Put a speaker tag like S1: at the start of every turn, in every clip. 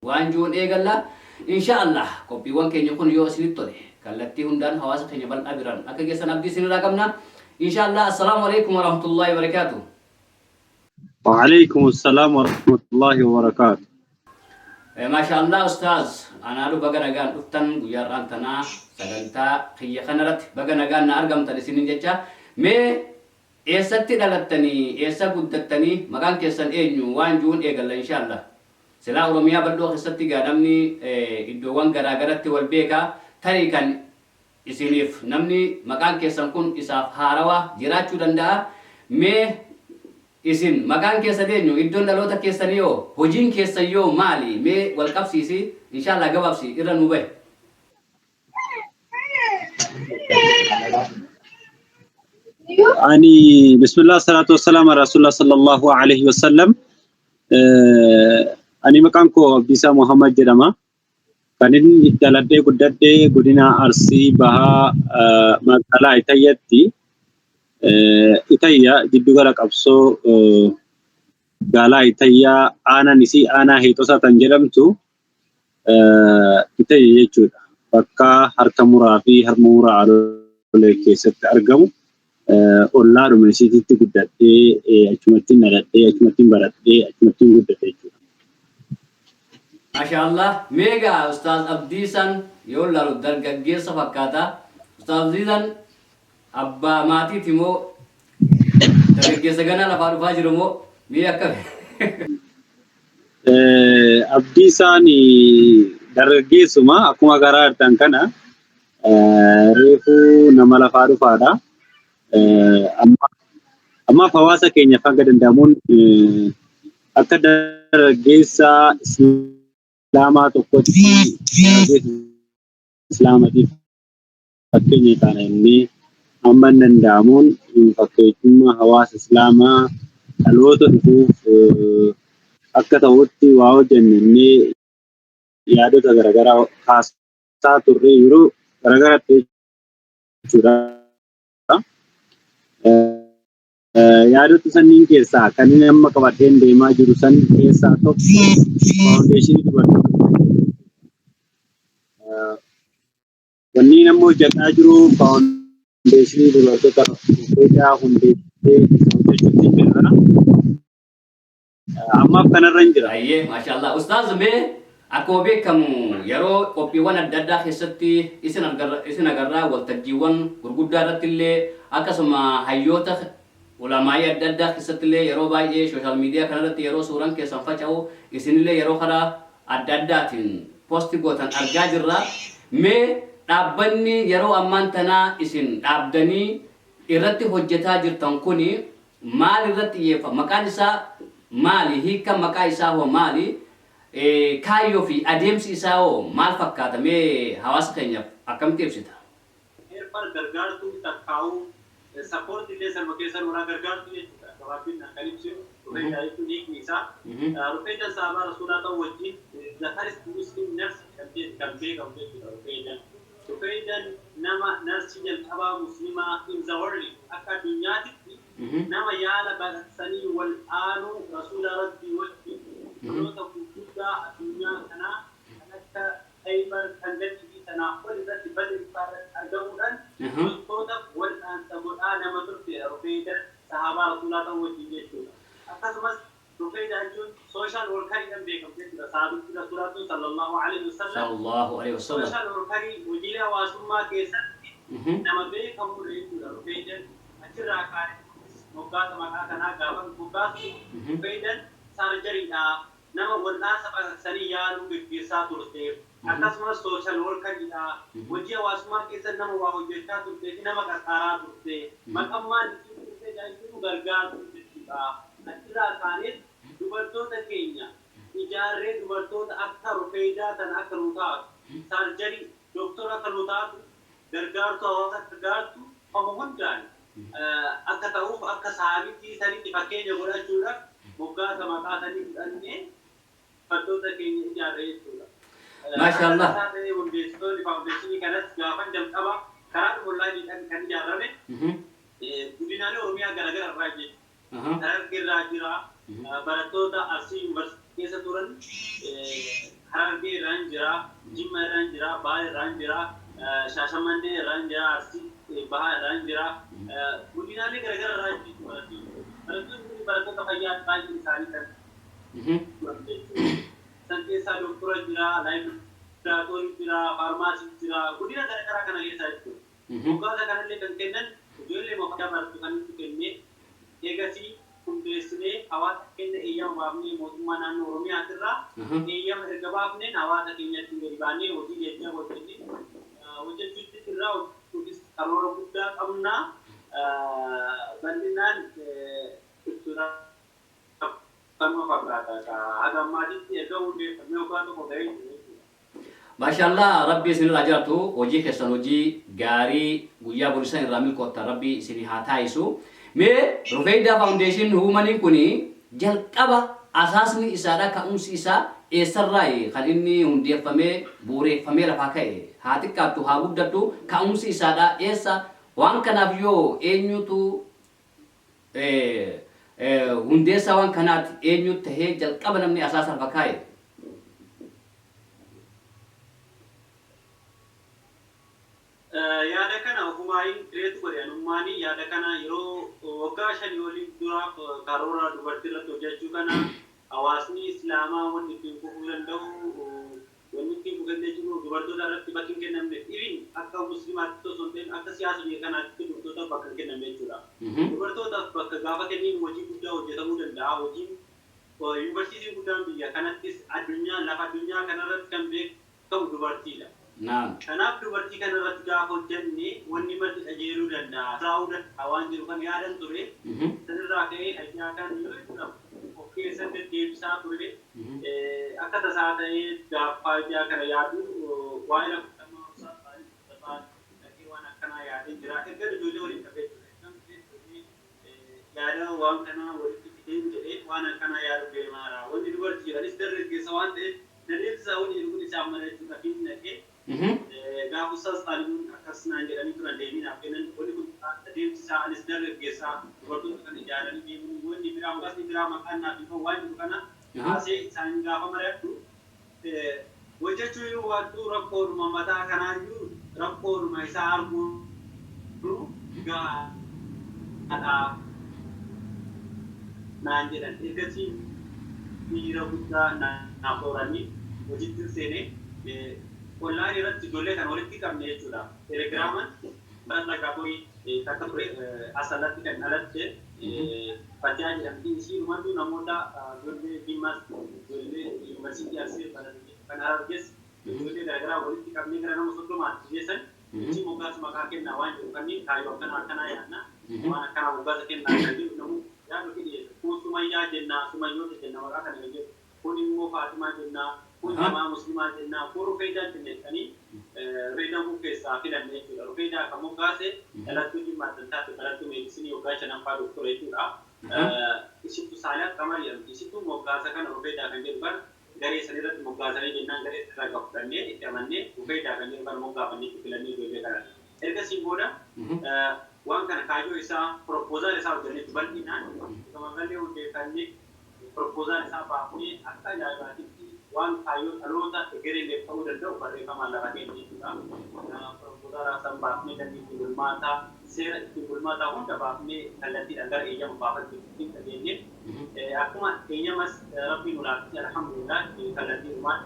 S1: وانجون إيجالا إن شاء الله كوبي وان كين يكون يو سليتوري كالتي هندان حواس كين يبال أبيران أكجي سنبدي سنة رقمنا إن شاء الله. السلام عليكم ورحمة الله وبركاته.
S2: وعليكم السلام ورحمة الله وبركاته.
S1: ما شاء الله أستاذ أنا لو بقى نجان أفتن ويا رانتنا سجلتا خي خنرت بقى نجان نارجم تلسين جتة مي إيستي دلتني إيسا قدتني مكان كيسن إنيو وانجون إيجالا إن شاء الله. سلا أوروميا بدو خستي قادمني إدوان غراغرتي والبيكا تاريكا إسينيف نمني مكان كيسان كون إساف هاروا جراتشو دندا مي إسين مكان كيسا دينيو إدون دلوتا كيسانيو هجين كيسانيو مالي مي والقبسيسي إن شاء الله قبابسي إرى نوبه.
S2: أني بسم الله الصلاة والسلام على رسول الله صلى الله عليه وسلم. أني مكانكو بيسا محمد جرما كانين دلدي قددي قدنا أرسي بها مقالا إتايتي إتايا جدو غرق أبسو قالا إتايا أنا نسي أنا هيتوسا تنجرمتو إتايا يجود بكا هركا مرافي هرمورا عرو لكيست أرقمو الله رمسيتي قددي أجمتين نردي أجمتين بردي أجمتين قددي
S1: ما شاء الله ميجا أستاذ أبديسان يقول له الدرجة جيسة فكاتا أستاذ أبديسان أبا ماتي تيمو درجة جيسة جنا لفارو فاجرمو ميا كم
S2: Abdiisaani dargaggeessuma akkuma garaa artan kana reefuu nama lafaa dhufaadha. Ammaaf hawaasa keenyaaf hanga danda'amuun akka dargaggeessaa Islaamaa tokkotti Islaamatiif fakkeenya taana inni amma danda'amuun fakkeessummaa hawaasa Islaamaa dhaloota dhufuuf akka ta'utti waa hojjennee yaadota garaagaraa kaasaa turre yeroo garaagaraatti jechuudha. Yaadota sanniin keessaa kan inni amma qabadheen deemaa jiru san keessaa tokko faawundeeshinii dubartootaa. Wanni namni hojjetaa jiru faawundeeshinii dubartoota Itoophiyaa hundeessee hojjechuutti jira. Ammaaf kanarra hin jira.
S1: Ayyee maashaallah Ustaaz mee akkuma beekamu yeroo qophiiwwan adda addaa keessatti isin agarraa waltajjiiwwan gurguddaa irratti illee akkasuma hayyoota ulamaa'ii adda addaa keessatti illee yeroo baay'ee sooshaal miidiyaa kanarratti yeroo suuraan keessan faca'u isinillee yeroo karaa adda addaatiin poosti gootan argaa jirra. Mee dhaabbanni yeroo ammaan tanaa isin dhaabdanii irratti hojjetaa jirtan kuni maal irratti xiyyeeffata? Maqaan isaa maali? Hiika maqaa isaa hoo maali? Kaayyoo fi adeemsi isaa hoo maal fakkaata? Mee hawaasa keenyaaf akkamitti ibsita?
S2: Eerfar gargaartuu takkaa'uu sappoortii illee salma keessan warraa gargaartuu jechuudha. Gabaabinna kan ibsu rufeedhaa jechuun hiikni isaa. Rufeedhaan sahabaa rasuulaa ta'uu wajjin the first Muslim nurse kan beekamu jechuudha rufeedhaan. Rufeedhaan nama narsii jalqabaa muslimaa in the world akka addunyaatitti nama yaala baqaqsanii wal aanuu rasuula rabbii wajjin dhaloota gurguddaa addunyaa kanaa kan akka Khaybar kan gadhiisii sanaa ol irratti badii argamuudhaan wantoota wal dhaansa godhaa nama turte rufeedhaan sahabaa rasuulaa ta'uu wajjin jechuudha. Akkasumas rufeedhaan jechuun sooshaal workariidhaan beekamu jechuudha. Sahabichi rasuulaatu sallallahu alaihi wasallam. Sooshaal workarii hojiilee hawaasummaa keessatti nama beekamudha jechuudha rufeedhaan achirraa kaa'e. Moggaasa maqaa kanaa gaafa moggaasni rufeedhaan saarjariidhaa nama wal'aansa baqaqsanii yaaluu gaggeessaa turte. Akkasumas sooshaal workariidhaa hojii hawaasummaa keessatti nama waa hojjechaa turtee fi nama qarqaaraa turte. Maqammaan rufeedhaan jiru gargaartuu jechuudha. Achirraa kaa'ee dubartoota keenya ijaarree dubartoota akka rufeedaa tan akka nu taatu saarjarii doktora akka nu taatu gargaartuu hawaasa gargaartuu homo hundaan akka ta'uuf akka sahabitti sanitti fakkeenya godhachuudhaaf moggaasa maqaa sanii fudhannee dubartoota keenya ijaarree jechuudha.
S1: Maashaallah.
S2: Hundeessitoonni faawundeeshinii kanas gaafa jalqaba karaa onlaayiniidhaan kan ijaarame godinaalee Oromiyaa garaagaraa irraa jechuudha. Dargaggeerraa jira barattoota Arsii Yuunivarsiitii keessa turan jira, Jimma irraan jira, Baha irraan jira, Shaashamannee irraan jira, Arsii Baha irraan jira. Godinaalee garaagaraa irraa jiru barattoonni. Barattoonni kun barattoota fayyaa baay'een isaanii kan san keessaa doktora jira, laayibraatoorii jira, faarmaasii jira, godina garaagaraa kana keessaa jechuudha. Moggaasa kanallee kan kennan ijoollee fayyaa barattu kan nuti kennee eegasii hundeessinee hawaasa keenya eeyyama baafnee mootummaa naannoo Oromiyaatirraa eeyyama erga baafneen hawaasa keenyatti gadi baanee hojii jechaa hojjechuutti irraa hojjechuutis karoora guddaa qabnaa bal'inaan ibsuudha kanuma fakkaata haga ammaatitti erga hundeeffamee waggaa tokko ga'ee jiru.
S1: Mashallah Rabbi isin irraa jiraatu hojii keessan hojii gaarii guyyaa borisan irraa milkoota Rabbi isin haa taa'isu. Mee Rufeida Foundation Humanin kuni jalqaba asaasni isaadha ka'umsi isaa eessarraa kan inni hundeeffamee bu'uureffamee lafaa ka'e haa xiqqaattu haa guddattu ka'umsi isaadha eessa waan kanaaf yoo eenyutu hundeessaa waan kanaatti eenyutu tahee jalqaba namni asaasa lafa kaa'e.
S2: Yaada kana ofumaayyin kireetu godhanummaanii yaada kana yeroo waggaa 5 waliin duraaf karoora dubartii irratti hojjechuu kana hawaasni islaamaa wanti ittiin kufuu danda'u wanni ittiin kufuu jiru dubartoota irratti bakki hin kennamne dhibiin akka musliimaatti osoo hin ta'in akka siyaasa biyya kanaatti dubartootaaf bakka hin kennamne jechuudha. Dubartootaaf bakka gaafa kenniin hojii guddaa hojjetamuu danda'a. Hojiin yuunivarsiitiin guddaan biyya kanattis addunyaa lafa addunyaa kanarratti kan beekamu dubartiidha. Kanaaf dubartii kanarratti gaafa hojjenne wanni marti qajeeluu danda'a. Raawuu danda'a waan jiru kan yaadan ture. Sanirraa ka'ee ajjaa kan yoo jedhamu of keessatti deebisaa ture. Akka tasaa ta'ee gaaffaa ajjaa kana yaadu waa'ee lafa waan akkanaa yaadee jira. Egaa ijoollee waliin qabee ture. Yaada waan kanaa walitti fidee jedhee waan akkanaa yaadu deemaara. Wanni dubartii jedhanis dargaggeessa waan ta'eef dandeettisaa hojii kun isaa mana jechuudha fi naqee. Gaafa ustaas Xaalibuun akkasumaan jedhanii turan deeminaaf kennan wanni kun adeemsisaa anis dargaggeessaa dubartoota kan ijaaranii deemuun wanni biraa muraasni biraa maqaan naaf hin waan jiru kana kaasee isaan gaafa mari'attu hojjechuu yoo waattuu rakkoodhuma mataa kanaa jiru rakkoodhuma isaa arguu gaadhaa naan jedhan ergasii miira guddaa naaf horanii hojiitti seenee online irratti ijoollee kan walitti qabne jechuudha. Telegiraaman bara gaafoorii takka ture asirratti kan dhalatte Fatihaa jedhamti. Ishii uummattuu namoota ijoollee Diimaas ijoollee yuunivarsiitii Arsee kan argees ijoollee garaagaraa walitti qabnee gara nama 30 geessan ichi moggaasa maqaa kennaa waan jiru kanneen kaayyoo akkanaa yaadna waan akkanaa moggaasa kennaa kan jiru namu yaadu dhiyeessa. Kun Sumayyaa jennaa Sumayyoota jenna maqaa kana jedhu kun immoo Faatimaa jennaa kun nama muslimaa jennaa kun Rufeedaa jennetanii Rufeedaa kun keessaa filanne jechuudha. Rufeedaa kan moggaase dhalattuu Jimmaa Tantaatti dhalattuu meedisinii waggaa 5ffaa doktora jechuudha. Isittuu Saaliyaat Qamar jedhamti. Isittuu moggaasa kana Rufeedaa kan jedhu kan garee san irratti moggaasanii jennaan garee irraa qabdannee itti amannee Rufeedaa kan jedhu kan moggaafannee itti filannee ijoollee kana. Ergasii booda waan kana kaayyoo isaa proposal isaa hojjennetti bal'inaan gamallee hundeeffannee proposal isaa baafnee akka ajaa'ibaatitti waan kaayyoo dhaloota egeree ta'uu danda'u barreeffamaan lafa keenya jechuudha. Proposal isaa baafnee kan ittiin bulmaataa seera ittiin bulmaataa hunda baafnee kallattiidhaan gara eeyyama baafachuutti ittiin dhageenye akkuma eeyyamas rabbiin ulaatti alhamdulillah kallattiinumaan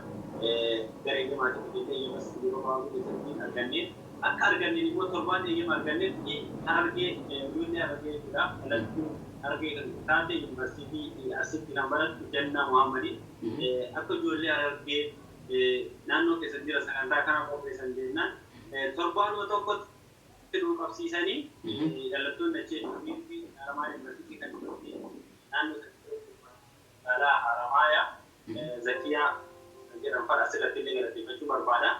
S2: gara eeyyamaatti dhageenye eeyyamas yeroo baay'ee keessatti argannee akka arganneen immoo torbaan eeyyama argannetti argee ijoollee argee jechuudha. Kallattii argee kan taate yuunivarsiitii asitti kan barattu Jannaa Muhammadii akka ijoollee argee naannoo keessatti jira sagantaa kana qopheessan jennaan torbaanuma tokkotti nu qabsiisanii dhalattoonni achii fi Haramaaya yuunivarsiitii kan jirutti naannoo sanatti Haramaaya Zakiyaa jedhamu fara asirratti illee galateeffachuu barbaada.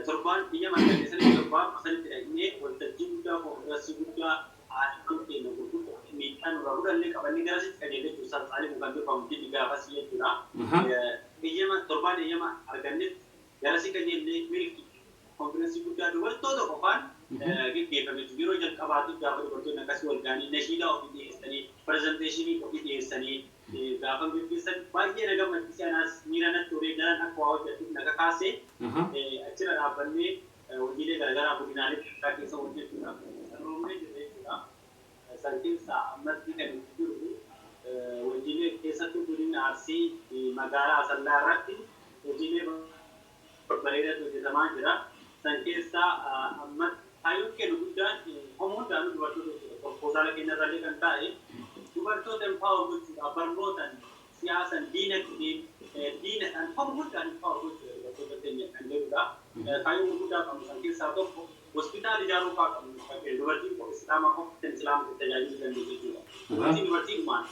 S2: Torbaan biyya marganeessanii torbaan asalitti dhaqnee waltajjii guddaa koonfiraansii guddaa haadhaan keenya gurguddaa miidhaan irraa gudhallee qabannee garasitti qajeelee jiru sassaalee kan beekamu jedhi gaafasii jechuudha. Eeyyama torbaan eeyyama argannetti garasii qajeellee milki koonfiraansii guddaa dubartoota qofaan geggeeffame yeroo jalqabaatiif gaafa dubartoonni akkasii wal ga'anii nashiidaa ofii dhiyeessanii pirezenteeshinii ofii dhiyeessanii gaafa gaggeessan baay'ee na gammachiise anaas miira natti horee daran akka waa hojjetuuf na kaasee achirra dhaabbannee hojiilee garaagaraa godinaalee keessaa keessa hojjechuudha. Roobnee jirre jechuudha. San keessaa ammatti kan nuti jiru hojiilee keessatti godina Arsii magaalaa Asallaa irratti hojiilee bareedaatu hojjetamaa jira. San keessaa ammatti kaayyoon kennu guddaan homuudhaan dubartoota jechuudha. Proposaalaa keenyarraallee kan taa'e dubartoota empower gochuudha. Barnootaan siyaasan diinadhaan homuudhaan empower gochuudha dubartoota keenya kan jedhudha. Kaayyoon guddaa qabu san keessaa tokko hospitaala ijaaruu fa'aa qabu. Dubartiin islaamaa qofaan islaama tajaajiluu dandeessu jechuudha. Dubartiin dhumaan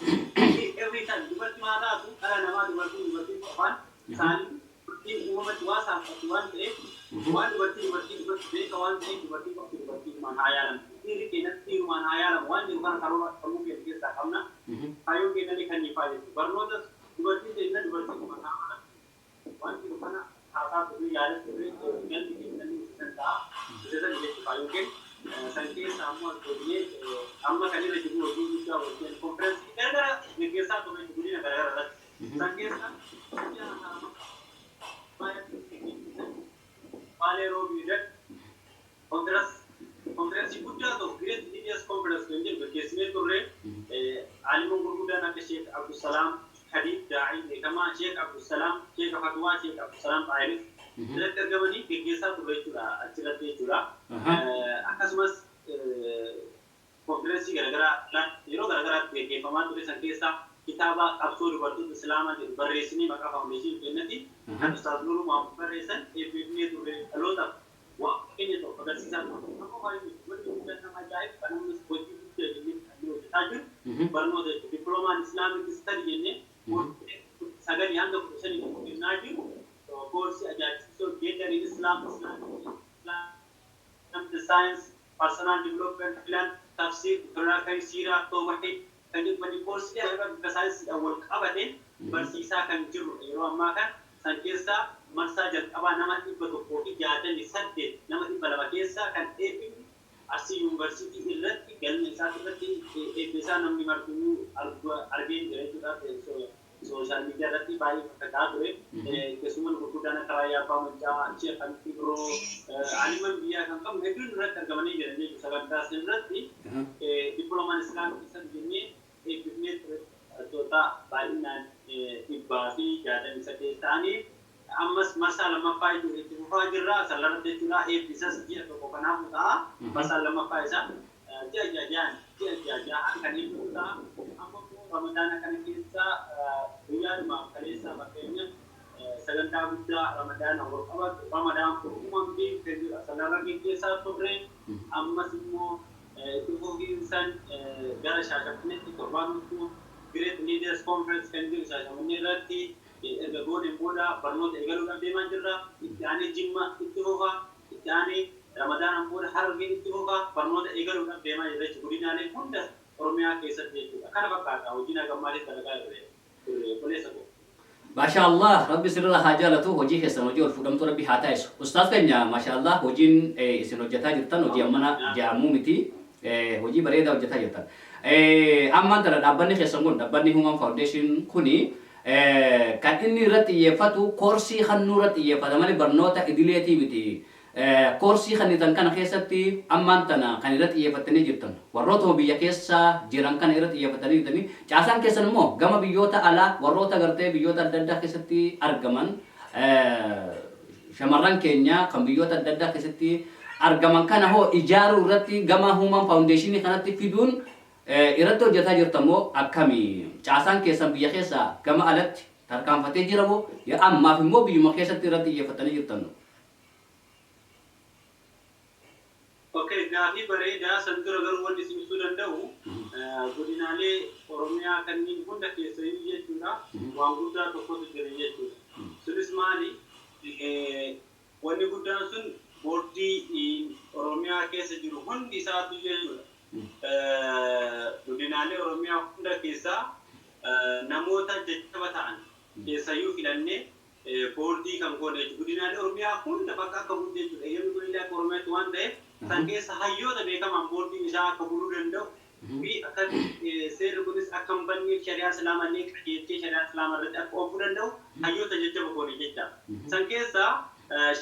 S2: every time dubartii maa taatu dhala namaa dubartiin qofaan isaanii dubartiin uumamatti waa saafatu waan ta'eef waan dubartii beeka waan ta'eef dubartiin dhumaan haa yaalamu. Dhiirri keenyatti dhiirumaan haa yaalamu waan jiru kana karoora sammuu keenya keessaa qabna. Kaayyoon keenyallee kan ifaa jechuudha. Barnoota dubartii keenya dubartii dhumaan haa yaalamu. Waan jiru kana haasaa turre yaada turre galmi keenyallee ibsisan ta'a. Ibsisan jechuudha kaayyoon keenya. San keessa ammoo amma kan irra jiru hojii guddaa hojjetan konferensii garaagaraa gaggeessaa turre godina garaagaraa irratti. San keessa Maalee roobii irratti konferensii guddaa ta'u Great Leaders Conference kan jedhu gaggeessinee turre alimuun gurguddaan akka Sheek Abdusalaam Khadiib Daa'ii beekamaa Sheek Abdusalaam Sheek Fatwaa Sheek Abdusalaam Xaayirif irratti argamanii gaggeessaa turre jechuudha achirratti jechuudha. Akkasumas konferensii garaagaraa yeroo garaagaraatti gaggeeffamaa ture san keessaa kitaaba qabsoo dubartoota islaamaa jedhu barreessinee maqaa faawundeeshinii kennatti kan Ustaaz Nuruu Maamud barreessan eebbifnee turre dhalootaaf waan keenya ta'u agarsiisaa ture. Amma baay'ee wanti guddaan nama ajaa'ibu kan ammas hojii guddaa jennee kan hojjetaa jiru barnoota jechuudha. Dippiloomaan islaamik istadii jennee sagalii hanga 15 kan kennaa jiru koorsii ajaa'ibsiisoo geeddarii islaam science personal development plan tafsir turakai siirah tawhid kan jedhamu koorsii akka saayinsiidhaan wal qabateen barsiisaa kan jiru yeroo ammaa kan san keessaa marsaa jalqabaa nama 168 nama 200 keessaa kan eebbifne Arsii yuunivarsiitii irratti galma isaa irratti eebbisaa namni martuu argee jira jechuudha. Sooshaal miidiyaa irratti baay'ee fakkataa ture. Keessumaa gurguddaan akka Raayyaa Abbaa Mancaa, Sheek Hamidii biroo aliman biyyaa kan qabnu hedduun irratti argamanii jiran jechuudha. Sagantaa isin irratti dippiloomaan islaamii keessatti jennee eebbifnee ture barattoota baay'inaan 168 ta'anii ammas marsaa lammaffaa itti fufaa jirra. Sallarratti jechuudha eebbisas ji'a tokko kanaaf ta'a. Marsaa lammaffaa isaa ji'a jahaan kan eebbisu ta'a. Ramadaan kana keessa guyyaadhuma kaleessa fakkeenya sagantaa guddaa Ramadaan wal qabatu Ramadaan uumamaan beekamudha. Sanarra keessaa turre ammas immoo itti fufiinsan gara Shaashamanneetti torbaanutti Great Leaders Conference kan jiru Shaashamannee irratti erga gooneen booda barnoota eegaluudhaan deemaa jirra. Itti aanee Jimma itti fufa, itti aanee Ramadaan booda Harargeen itti fufa barnoota eegaluudhaan deemaa jirra jechuudha. Godinaalee hunda Oromiyaa keessatti jechuudha. Kana fakkaata hojiin hagammaalee dalagaa irra qoleessa koo.
S1: Maashaallah rabbi sirra haa jaalatu hojii keessan hojii ol fuudhamtu rabbi haa taasisu. Ustaaz keenya maashaallah hojiin isin hojjetaa jirtan hojii ammana jaamuu miti hojii bareedaa hojjetaa jirtan. Ammaan kana dhaabbanni keessan kun dhaabbanni Human Foundation kuni kan inni irratti xiyyeeffatu koorsii hannuu irratti xiyyeeffata malee barnoota idileetii miti. Koorsii kan kana keessatti ammaan tana kan irratti xiyyeeffatanii jirtan warroota biyya keessa jiran kan irratti xiyyeeffatanii jirtanii caasaan keessan immoo gama biyyoota alaa warroota gartee biyyoota adda addaa keessatti argaman shamarran keenya kan biyyoota adda addaa keessatti argaman kana hoo ijaaruu irratti gama Human Foundation kanatti fiduun irratti hojjetaa jirtan moo akkami caasaan keessan biyya keessa gama alatti tarkaanfatee jira moo ammaaf immoo biyyuma keessatti irratti xiyyeeffatanii jirtan?
S2: Oke, gaaffii bareedaa san dura garuu wanti isin ibsuu danda'u godinaalee Oromiyaa kanneen hunda keessa jechuudha waan guddaa tokkotu jira jechuudha. Sunis maali? Wanni guddaan sun boordii Oromiyaa keessa jiru hundi isaatu jechuudha. Godinaalee Oromiyaa hunda keessaa namoota jajjaba ta'an keessayyuu filannee boordii kan goone jechuudha. Godinaalee Oromiyaa hunda bakka akka bu'u jechuudha. Eeyyamni godinaalee Oromiyaatti waan ta'eef san keessa hayyoota beekaman boordiin isaa akka buluu danda'u في أكن سير كونس أكم بني شريعة سلام عليك يجي شريعة سلام الرد أكو أفضل دو هيو تججب كوني جدا سنكيسا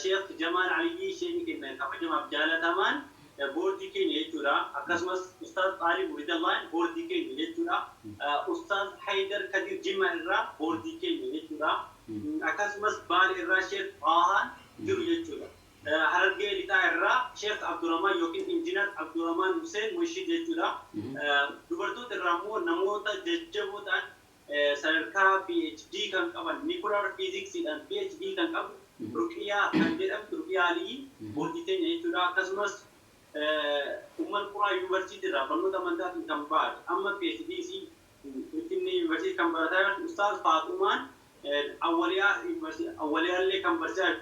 S2: شيخ جمال علي شيخ كنا كفجم أبجالة تمان بوردي كين يجورا أكسمس أستاذ طالب ولد الله بوردي كين يجورا أستاذ حيدر كدير جمع الرا بوردي كين يجورا أكسمس بال الرا شيخ آهان جرو يجورا harargee lixaa irraa sheekh Abdurrahman yookiin injiinar Abdurrahman Hussein Moshid jechuudha. Dubartoota irraa immoo namoota jajjaboo ta'an sadarkaa PhD kan qaban nuclear physicsdhaan PhD kan qabu Ruqiyaa kan jedhamtu Ruqiyaa Alii boordii teenya jechuudha. Akkasumas Ummal Quraa Yuunivarsiitii irraa barnoota amantaatiin kan baate amma PhD Finfinnee Yuunivarsiitii kan barataa jiran Ustaaz Faaxumaan awwaliyaallee kan barsiisaa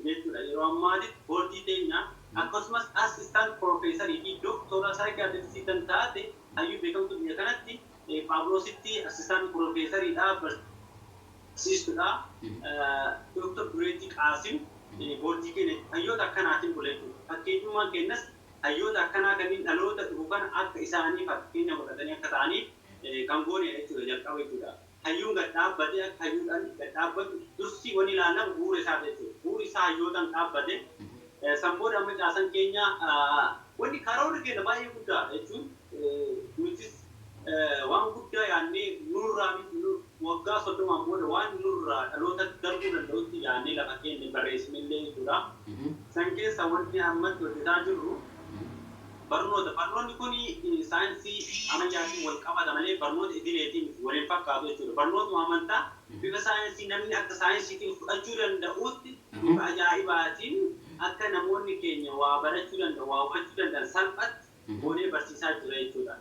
S2: jechuudha. Yeroo ammaatti boordii teenya akkasumas assistant profeesarii fi doktora saayikaatirisi kan taate hayyuu beekamtu biyya kanatti Phaawulositti assistant profeesariidha barsiistuudha. Doktor Dureetii Qaasim boordii keenya hayyoota akkanaatiin buleechuudha. Fakkeenyummaan kennas hayyoota akkanaa kanneen dhaloota dhufu kana akka isaanii fakkeenya godhatanii akka ta'aniif kan goone jechuudha jalqaba jechuudha. Hayyuun gad dhaabbatee akka hayyuudhaan gad dhaabbatu dursi wani ilaalamu bu'uura isaa jechuudha. Bu'uurri isaa hayyootaan dhaabbate sanboodha amma caasan keenya wanni karoora keenya baay'ee guddaa jechuun nutis waan guddaa yaannee nurraa waggaa 30 booda waan nurraa dhaloota darbuu danda'utti yaannee lafa keenya barreessinillee jechuudha. San keessa wanti ammatti hojjetaa jirru barnoonni kun saayinsii ammayyaatiin wal qabata malee barnoota idileetiin waliin fakkaatu jechuudha. Barnoota amantaa bifa saayinsii namni akka saayinsiitiin fudhachuu danda'utti bifa ajaa'ibaatiin akka namoonni keenya waa barachuu danda'u waa hubachuu danda'an salphatti goonee barsiisaa jira jechuudha.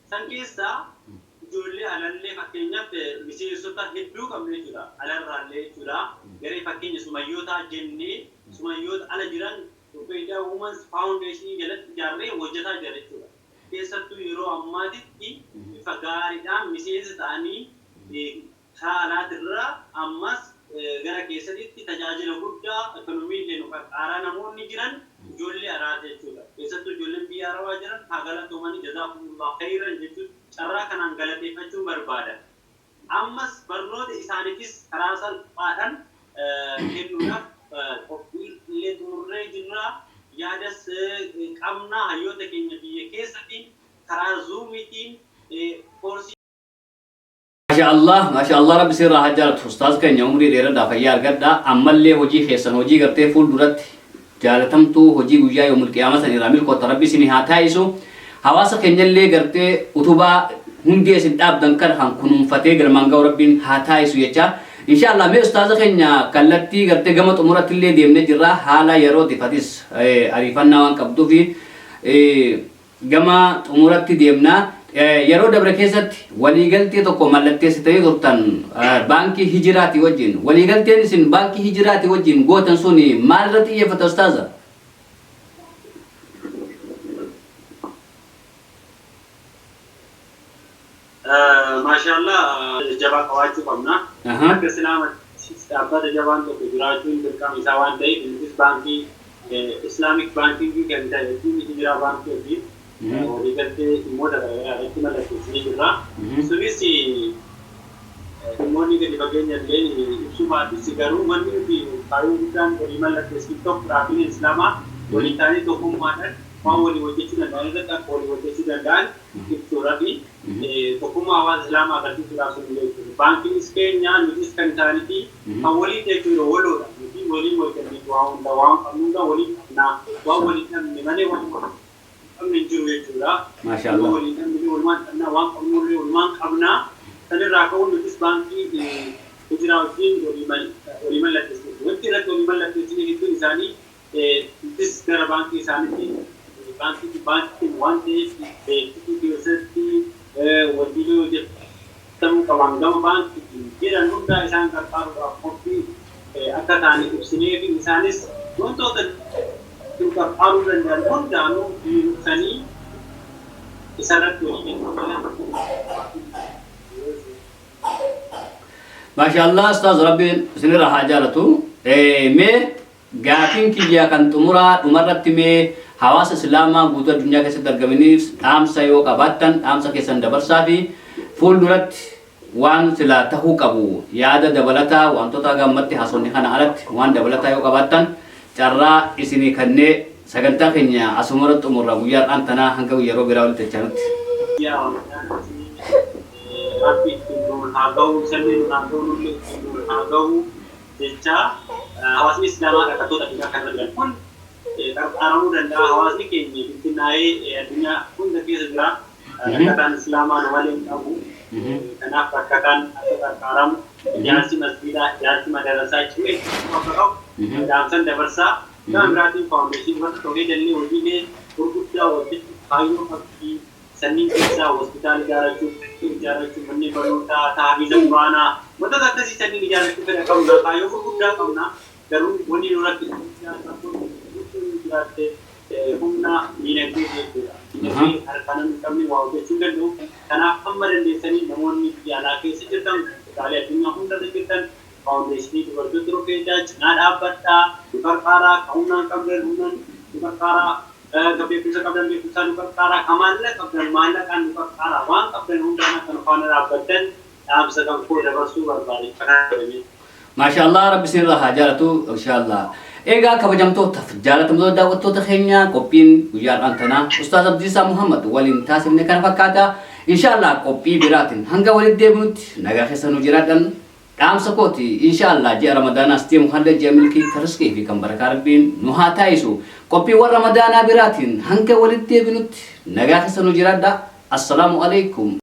S2: San keessaa ijoollee alallee fakkeenyaaf miseensota hedduu qabnu jechuudha. Alarraallee jechuudha. Garee fakkeenya sumayyootaa jennee sumayyoota ala jiran Itoophiyaa Women's Foundation jalatti ijaarree hojjetaa jira jechuudha. Keessattuu yeroo ammaatitti bifa gaariidhaan miseensa ta'anii karaa alaatirraa ammas gara keessatti tajaajila guddaa ekonomiillee nu qaqqaaraa namoonni jiran ijoollee araata jechuudha. Keessattuu ijoolleen biyya arabaa jiran haa galatoomanii jazaakumullah khayran jechuun carraa kanaan galateeffachuun barbaada. Ammas barnoota isaaniitis karaa salphaadhaan kennuudhaaf qophiilee xumurree jirra. Yaadas qabnaa hayyoota keenya biyya keessatti karaa zuumiitiin koorsii
S1: ما شاء الله رب سير هجرت أستاذ كان يومري دير دا فيار قدا أمل هوجي خيسن هوجي قرتي فول درت جالتمتو هوجي وجا يوم القيامة سني راميل كو تربي سني هاتايسو حواس كنجل لي قرتي أتوبا هندي سداب دنكر هم كنون فتى قرمانجا ربين هاتايسو يجا إن شاء الله مي أستاذ كان كلتي قرتي قمت أمورات اللي ديمنا جرا حالا يرو دفتيس عرفنا وان كبدو في قمت أمورات ديمنا yeroo dabre keessatti waliigaltee tokko mallatteessitanii turtan baankii hijiraati wajjin waliigalteen isin baankii hijiraati wajjin gootan suni maal irratti xiyyeeffata ustaaza?
S2: Maashaallah jabaa qabaachuu qabna. Akka islaama dhaabbata jabaan tokko jiraachuun dirqama isaa waan ta'eef innis baankii islaamik baankii kan ta'e hijiraa baankii wajjin waliigaltee dhimmoota garaagaraa irratti mallatteessinee jirra. Sunis dhimmoonni gadi fageenya illee ibsuu baattis garuu wanni nuti kaayoo guddaan walii mallatteessinu tokko dhaabbileen islaamaa walii ta'anii tokkummaadhaan waan walii hojjechuu danda'an irratti akka walii hojjechuu danda'an ibsuudhaa fi tokkummaa hawaasa islaamaa agarsiisuudhaaf sun illee jechuudha. Baankiinis keenya nutis kan ta'anii fi kan walii jechuudha waloodha. Nuti walii walqabneetu waan hunda waan qabnuudha walii qabnaa waan walii dhabne malee waan أمن جوي جورا
S1: ما شاء الله
S2: ولينا من ولمان أنا وان قبنولي ولمان قبنا سنرى كون نتيس بانكي إجراءاتين وليمان لا تسمع وانتي لا وليمان لا تسمع هيتو إنساني نتيس كرا بانكي إنساني بانكي وانتي تيجي وسرتي وديلو جت تمو كمان دم بانكي جرا نودا إنسان كارو أفكي أكتاني كبسني في إنسانيس وانتو tukar arulan dan hundanu sani isarat ini.
S1: Masyaallah Ustaz Rabbi sinirah hajaratu me gafin kiya kan tumura umarratti me hawaasa islaamaa guutuu addunyaa keessatti argamaniif dhaamsa yoo qabaattan dhaamsa keessan dabarsaa fi fuulduratti waan sila tahuu qabu yaada dabalataa wantoota gammatti haasonni kana alatti waan dabalataa yoo qabaattan carraa isinii kannee sagantaa keenya asumarratti umurra guyyaadhaan tanaa hanga yeroo biraa walitti jechanutti.
S2: Rabbi ittiin haa ga'u, sabni haa ga'u jecha hawaasni islaamaa dhaqattoota addunyaa kanarra jiran kun qarqaaramuu danda'a. Hawaasni keenya bittinnaa'ee addunyaa hunda keessa jira. Dhaqataan islaamaa nama leen qabu. Kanaaf bakka kan akka qarqaaramu ijaarsi masjiidaa, ijaarsi madarasaa cimee akka qabu dhaamsan dabarsaa. Kan biraatiin faawundeeshinii bakka tokkee jallee hojiilee gurguddaa hojjetu kaayyoo fakkii sanniin keessaa hospitaala ijaarrachuu manneen barnootaa tajaajila quraanaa wantoota akkasii sanniin ijaarrachuu fedha qabna kaayyoo gurguddaa qabna garuu wanni nu rakkisu jiraatte humna diinagdee jechuudha. Diinagdee harkaan hin qabne waa hojjechuu danda'u. Kanaaf hamma dandeessanii namoonni biyya alaa keessa jirtan kutaalee addunyaa hundarra jirtan faawundeeshinii dubartoota Rufeedaa cinaa dhaabbadhaa nu qarqaaraa kan humnaan qabdan humnaan nu qarqaaraa beekumsa qabdan beekumsaa nu qarqaaraa kan maallaqa qabdan maallaqaan nu qarqaaraa waan qabdan hundaan akka nu faana dhaabbaddan dhaamsa kan koo dabarsuu barbaade kanaa.
S1: Maashaallah rabbi sinirra haa jaalatu inshaallah. Egaa kabajamtootaaf jaalatamtoota daawwattoota keenya qophiin guyyaadhaan tanaa Ustaaz Abdiisaa Muhammad waliin taasifne kana fakkaata. Inshaallah qophii biraatiin hanga walitti deebinutti nagaa keessa nu jiraadhan. Dhaamsa kooti inshaallah ji'a Ramadaanaas ta'e muhallee ji'a milkii kariskii fi kan barakaa rabbiin nu haa taa'isu. Qophiiwwan Ramadaanaa biraatiin hanga walitti deebinutti nagaa keessa nu jiraadha. Assalaamu alaikum.